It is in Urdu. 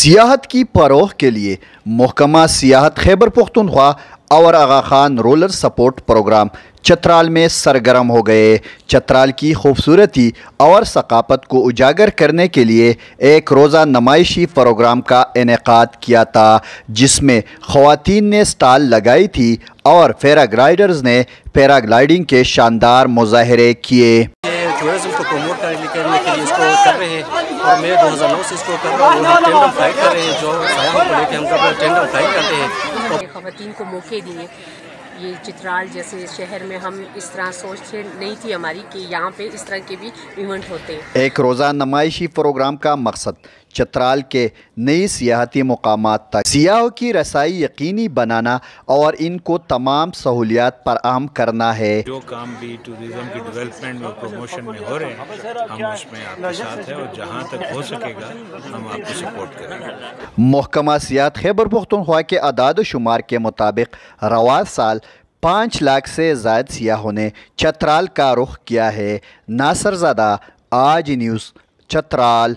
سیاحت کی فروغ کے لیے محکمہ سیاحت خیبر پختونخوا اور Aga Khan rural support programme Chitral میں سرگرم ہو گئے۔ چترال کی خوبصورتی اور ثقافت کو اجاگر کرنے کے لیے ایک روزہ نمائشی پروگرام کا انعقاد کیا تھا، جس میں خواتین نے سٹال لگائی تھی اور پیراگلائڈرز نے پیراگلائڈنگ کے شاندار مظاہرے کیے۔ ٹورزم کو پروموٹ کرنے کے لیے اس کو کر رہے ہیں اور میں 2009 سے اس کو کر رہا ہوں۔ ہم ٹینڈم فلائٹ کر رہے ہیں، جو سیاحوں کو لے کے ہم ٹینڈم فلائٹ کرتے ہیں۔ خواتین کو موقع دیے۔ یہ چترال جیسے شہر میں ہم اس طرح سوچ نہیں تھی ہماری کہ یہاں پہ اس طرح کے بھی ایونٹ ہوتے ہیں۔ ایک روزہ نمائشی پروگرام کا مقصد چترال کے نئی سیاحتی مقامات تک سیاحوں کی رسائی یقینی بنانا اور ان کو تمام سہولیات فراہم کرنا ہے۔ جو کام بھی ٹورزم کی ڈیولپمنٹ میں پروموشن میں ہو رہے ہیں، ہم اس میں آپ کے ساتھ ہیں اور جہاں تک ہو سکے گا ہم آپ کو سپورٹ کریں گے۔ محکمہ سیاحت خیبر پختونخوا کے اعداد و شمار کے مطابق رواں سال 5 لاکھ سے زائد سیاحوں نے چترال کا رخ کیا ہے۔ ناصر زادہ، آج نیوز، چترال۔